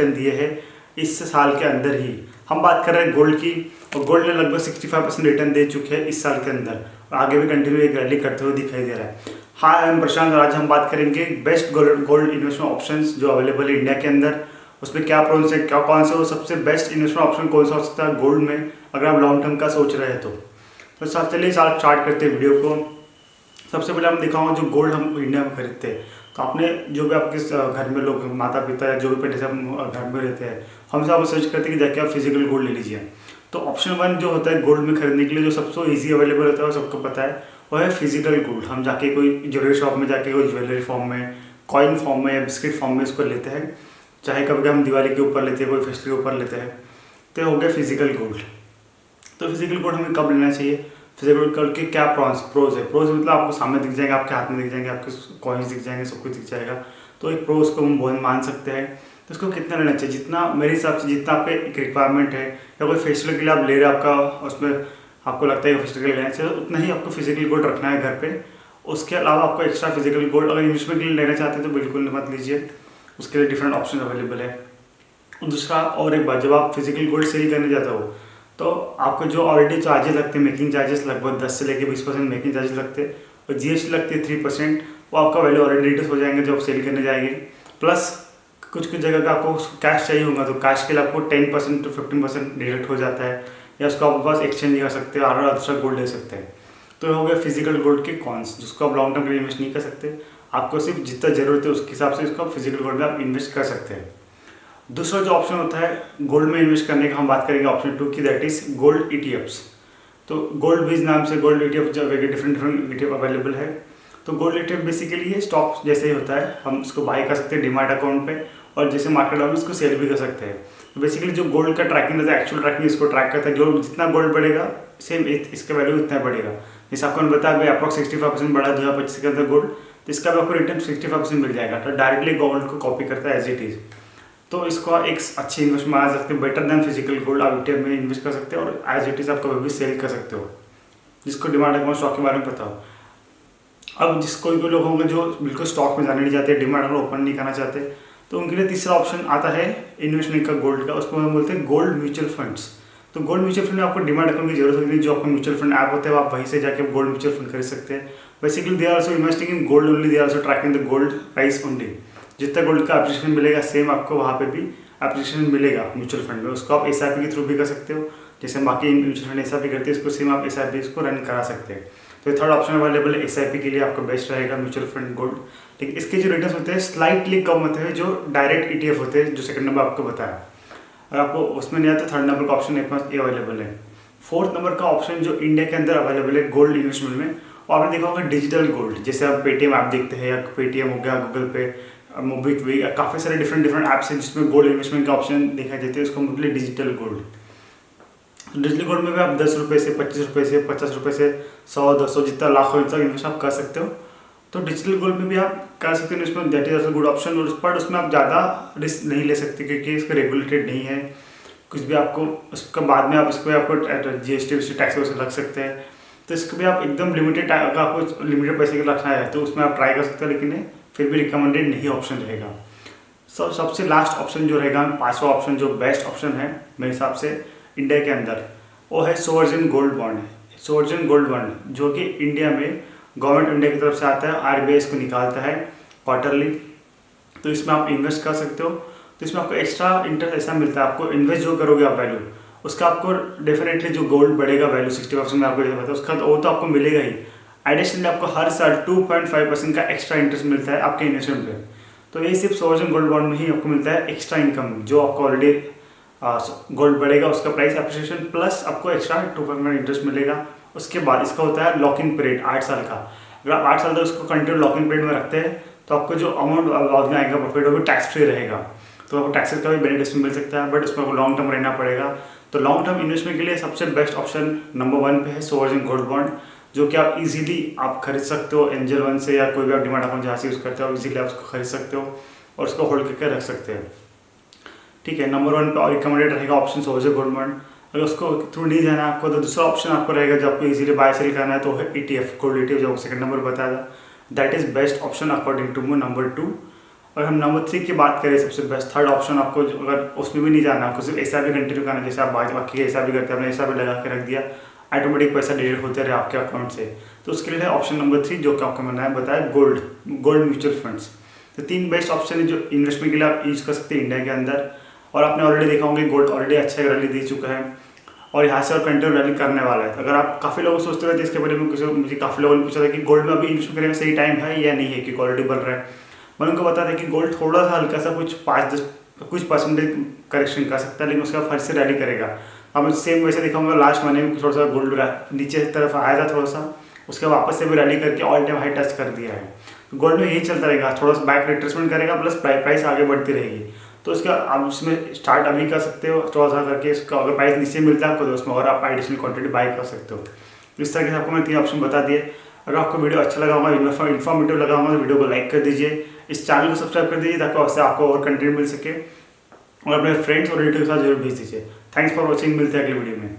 दिए है इस साल के अंदर ही। हम बात कर रहे हैं गोल्ड की, और गोल्ड ने लगभग 65% रिटर्न दे चुके हैं इस साल के अंदर, और आगे भी कंटिन्यू एक रैली करते हुए दिखाई दे रहा है। हाँ, आई एम प्रशांत और आज हम बात करेंगे बेस्ट गोल्ड इन्वेस्टमेंट ऑप्शंस जो अवेलेबल है इंडिया के अंदर। उसमें क्या प्रोन्स है, क्या कौन से वो सबसे बेस्ट इन्वेस्टमेंट ऑप्शन कौन सा हो सकता है गोल्ड में, अगर आप लॉन्ग टर्म का सोच रहे हैं तो चलिए स्टार्ट करते हैं वीडियो को। सबसे पहले हम दिखाऊंगा जो गोल्ड हम इंडिया में खरीदते हैं। तो आपने जो भी आपके घर में लोग माता पिता या जो भी पहले से हम घर में रहते हैं, हमसे आप सर्च करते हैं कि जाके आप फिजिकल गोल्ड ले लीजिए। तो ऑप्शन 1 जो होता है गोल्ड में खरीदने के लिए जो सबसे ईजी अवेलेबल होता है वो सबको पता है, वो है फिजिकल गोल्ड। हम जाके कोई ज्वेलरी शॉप में जाके कोई ज्वेलरी फॉर्म में, कॉइन फॉर्म में या बिस्किट फॉर्म में इसको लेते हैं, चाहे कभी हम दिवाली के ऊपर लेते हैं, कोई फेस्टिवल के ऊपर लेते हैं। तो हो गया फिजिकल गोल्ड। तो फिजिकल गोल्ड हमें कब लेना चाहिए, फिजिकल गोल्ड के क्या प्रोज है। प्रोज मतलब आपको सामने दिख जाएंगे, आपके हाथ में दिख जाएंगे, आपके कॉइन्स दिख जाएंगे, सब कुछ दिख जाएगा। तो एक प्रोज को हम बहुत मान सकते हैं। तो इसको कितना लेना चाहिए, जितना मेरे हिसाब से जितना आपके एक रिक्वायरमेंट है, या कोई फेस्टिवल के लिए आप ले रहे हैं, आपका उसमें आपको लगता है फेस्टिवल के लिए लेना चाहिए, उतना ही आपको फिजिकल गोल्ड रखना है घर पे। उसके अलावा आपको एक्स्ट्रा फिजिकल गोल्ड अगर इन्वेस्टमेंट के लिए लेना चाहते हैं तो बिल्कुल मत लीजिए, उसके लिए डिफरेंट ऑप्शन अवेलेबल है। दूसरा और एक बात, जब आप फिजिकल गोल्ड सेल करने जाते हो तो आपको जो ऑलरेडी चार्जेस लगते हैं, मेकिंग चार्जेस लगभग 10 से लेकर 20% मेकिंग चार्जेस लगते हैं, और जीएसटी लगती है 3%, वो आपका वैल्यू ऑलरेडी रिड्यूस हो जाएंगे जब आप सेल करने जाएंगे। प्लस कुछ जगह का आपको कैश चाहिए होगा तो कैश के लिए आपको 10% to 15% डिडक्ट हो जाता है, या उसको आप पास एक्सचेंज नहीं कर सकते और दूसरा गोल्ड ले सकते हैं। तो ये हो गया फिजिकल गोल्ड के कॉन्स, जिसको आप लॉन्ग टर्म के लिए इन्वेस्ट नहीं कर सकते। आपको सिर्फ जितना जरूरत है उसके हिसाब से इसको फिजिकल गोल्ड में आप इन्वेस्ट कर सकते हैं। दूसरा जो ऑप्शन होता है गोल्ड में इन्वेस्ट करने का, हम बात करेंगे ऑप्शन 2 की, दैट इज गोल्ड ETFs। तो गोल्ड बीज नाम से गोल्ड ETF जो डिफरेंट ETF अवेलेबल है। तो गोल्ड ETF बेसिकली ये स्टॉक्स जैसे ही होता है, हम इसको बाय कर सकते हैं डिमैट अकाउंट पे, और जैसे मार्केट डाउन इसको सेल भी कर सकते हैं। तो बेसिकली जो गोल्ड का ट्रैकिंग रहता है, एक्चुअल ट्रैकिंग इसको ट्रैक करता है, जो जितना गोल्ड बढ़ेगा सेम इसका वैल्यू उतना बढ़ेगा। जैसे आपको बताया भाई अप्रॉक्स 65% बढ़ा 2025 के अंदर गोल्ड, तो इसका भी आपको रिटर्न 65% मिल जाएगा। तो डायरेक्टली गोल्ड को कॉपी करता है एज इट इज़। तो इसको एक अच्छी इन्वेस्टमेंट मान सकते हैं, बेटर देन फिजिकल गोल्ड। आप ETF में इन्वेस्ट कर सकते हो और एज इट इज़ आप कभी भी सेल कर सकते हो, जिसको डिमांड अकाउंट स्टॉक के बारे में पता हो। अब कोई लोग होंगे जो बिल्कुल स्टॉक में जाने नहीं चाहते, डिमांड अकाउंट ओपन नहीं करना चाहते, तो उनके लिए तीसरा ऑप्शन आता है इन्वेस्टमेंट का गोल्ड का, उसको हम बोलते हैं गोल्ड म्यूचुअल फंड्स। तो गोल्ड म्यूचुअल फंड में आपको डिमांड अकाउंट की जरूरत होती है, जो आपका म्यूचुअल फंड ऐप होता है आप वहीं से जाकर गोल्ड म्यूचुअल फंड खरीद सकते हैं। Basically they are also investing in gold only, they are also tracking the gold price only. जितना गोल्ड का एप्रिसिएशन मिलेगा सेम आपको वहाँ पे भी एप्रिसिएशन मिलेगा म्यूचुअल फंड में। उसको आप SIP के थ्रू भी कर सकते हो, जैसे बाकी म्यूचुअल फंड SIP करते हैं, इसको सेम आप SIP इसको रन करा सकते हैं। तो थर्ड ऑप्शन अवेलेबल है SIP के लिए, आपको बेस्ट रहेगा म्यूचुअल फंड गोल्ड। ठीक, इसके जो रिटर्न होते हैं स्लाइटली कम होते हैं जो डायरेक्ट ETF होते हैं, जो सेकंड नंबर आपको बताया। अगर आपको उसमें नहीं आता तो थर्ड नंबर का ऑप्शन एक पास ये अवेलेबल है। फोर्थ नंबर का ऑप्शन जो इंडिया के अंदर अवेलेबल है गोल्ड इन्वेस्टमेंट में, और आपने देखा होगा डिजिटल गोल्ड। जैसे आप पेटीएम ऐप देखते हैं, या पेटीएम हो गया, गूगल पे, मोबिक्विक, काफ़ी सारे डिफरेंट ऐप्स हैं जिसमें गोल्ड इन्वेस्टमेंट का ऑप्शन दिखाई देते हैं, उसको मतलब डिजिटल गोल्ड। डिजिटल गोल्ड में भी आप 10 रुपये से 25 रुपये से 50 रुपये से 100 200 जितना लाखों तक इन्वेस्ट आप कर सकते हो। तो डिजिटल गोल्ड में भी आप कर सकते हो investment, that is good option. और उस पर उसमें आप ज़्यादा रिस्क नहीं ले सकते क्योंकि इसका रेगुलेटेड नहीं है कुछ भी। आपको उसका बाद में आप इसको आपको GST टैक्स लग सकते हैं। तो इसको भी आप एकदम लिमिटेड, अगर आपको लिमिटेड पैसे का रखना है तो उसमें आप ट्राई कर सकते हो, लेकिन फिर भी रिकमेंडेड नहीं ऑप्शन रहेगा। सबसे लास्ट ऑप्शन जो रहेगा, पांचवा ऑप्शन जो बेस्ट ऑप्शन है मेरे हिसाब से इंडिया के अंदर, वो है sovereign gold bond. Sovereign gold bond जो कि इंडिया में गवर्नमेंट इंडिया की तरफ से आता है, RBI इसको निकालता है क्वार्टरली। तो इसमें आप इन्वेस्ट कर सकते हो। तो इसमें आपको एक्स्ट्रा इंटरेस्ट ऐसा मिलता है, आपको इन्वेस्ट जो करोगे आप वैल्यू, उसका आपको डेफिनेटली जो गोल्ड बढ़ेगा वैल्यू 60% में आपको जो पता है उसका वो तो आपको मिलेगा ही। एडिशनली आपको हर साल 2.5% का एक्स्ट्रा इंटरेस्ट मिलता है आपके इन्वेस्टमेंट पे। तो ये सिर्फ सोवरेन गोल्ड बॉन्ड में ही आपको मिलता है एक्स्ट्रा इनकम, जो आपको ऑलरेडी गोल्ड बढ़ेगा उसका प्राइस एप्रिसिएशन प्लस आपको एक्स्ट्रा 2% इंटरेस्ट मिलेगा। उसके बाद इसका होता है लॉक इन पीरियड 8 साल का। अगर आप 8 साल तक उसको कंटिन्यू लॉक इन पीरियड में रखते हैं तो आपको जो अमाउंट बाद में आएगा प्रॉफिट वो भी टैक्स फ्री रहेगा। तो आपको टैक्सेस का भी बेनिफिट मिल सकता है, बट उसमें आपको लॉन्ग टर्म रहना पड़ेगा। तो लॉन्ग टर्म इन्वेस्टमेंट के लिए सबसे बेस्ट ऑप्शन नंबर 1 पे है सोवरेन गोल्ड बॉन्ड, जो कि आप इजीली आप खरीद सकते हो एंजल वन से, या कोई भी आप डिमांड अकाउंट जहाँ से यूज़ करते हो इजीली आप उसको खरीद सकते हो और उसको होल्ड करके रख सकते हैं। ठीक है, नंबर 1 पे और रिकमेंडेड रहेगा ऑप्शन सोवरेन गोल्ड बॉन्ड। अगर उसको थ्रू नहीं जाना आपको तो दूसरा ऑप्शन आपको रहेगा जो आपको इजीली बाय सेल करना है, तो है ETF गोल्ड ETF, जो सेकंड नंबर बताया था। That is best option according to number 2। और हम नंबर 3 की बात करें, सबसे बेस्ट थर्ड ऑप्शन आपको अगर उसमें भी नहीं जाना, आपको सिर्फ ऐसा भी कंटिन्यू करना, जैसे आप बाकी ऐसा भी करते हैं, आपने ऐसा भी लगा के रख दिया, ऑटोमेटिक पैसा डिलीट होते रहे आपके अकाउंट से, तो उसके लिए है ऑप्शन नंबर 3 जो कि आपको मैंने बताया गोल्ड म्यूचुअल फंड्स। तो 3 बेस्ट ऑप्शन है जो इन्वेस्टमेंट के लिए आप यूज़ कर सकते हैं इंडिया के अंदर। और आपने ऑलरेडी देखा होंगे गोल्ड ऑलरेडी अच्छा रैली दे चुका है और यहाँ से और कंटिन्यू रैली करने वाला है। तो अगर आप काफ़ी लोग सोचते रहते हैं इसके बारे में, मुझे काफ़ी लोगों ने पूछा था कि गोल्ड में अभी इन्वेस्ट करने का सही टाइम है या नहीं है, कि क्वालिटी बढ़ रहा है। मैंने उनको बताया था कि गोल्ड थोड़ा सा हल्का सा कुछ परसेंटेज करेक्शन कर सकता है, लेकिन उसका फिर से रैली करेगा। अब सेम वैसे दिखाऊंगा, लास्ट महीने में थोड़ा सा गोल्ड नीचे तरफ आया था थोड़ा सा, उसके वापस से भी रैली करके ऑल टाइम हाई टच कर दिया है। तो गोल्ड में यही चलता रहेगा, थोड़ा सा बैक रिट्रेसमेंट करेगा प्लस प्राइस आगे बढ़ती रहेगी। तो उसका आप उसमें स्टार्ट अभी कर सकते हो थोड़ा सा करके, इसका अगर प्राइस नीचे मिलता है आपको तो उसमें और आप एडिशनल क्वांटिटी बाई कर सकते हो। तो इस तरह से आपको मैं 3 ऑप्शन बता दिए। अगर आपको वीडियो अच्छा लगा होगा, इन्फॉर्मेटिव लगा होगा, तो वीडियो को लाइक कर दीजिए, इस चैनल को सब्सक्राइब कर दीजिए ताकि उससे आपको और कंटेंट मिल सके, और अपने फ्रेंड्स और रिलेटिव के साथ जरूर भेज दीजिए। थैंक्स फॉर वॉचिंग, मिलते हैं अगले वीडियो में।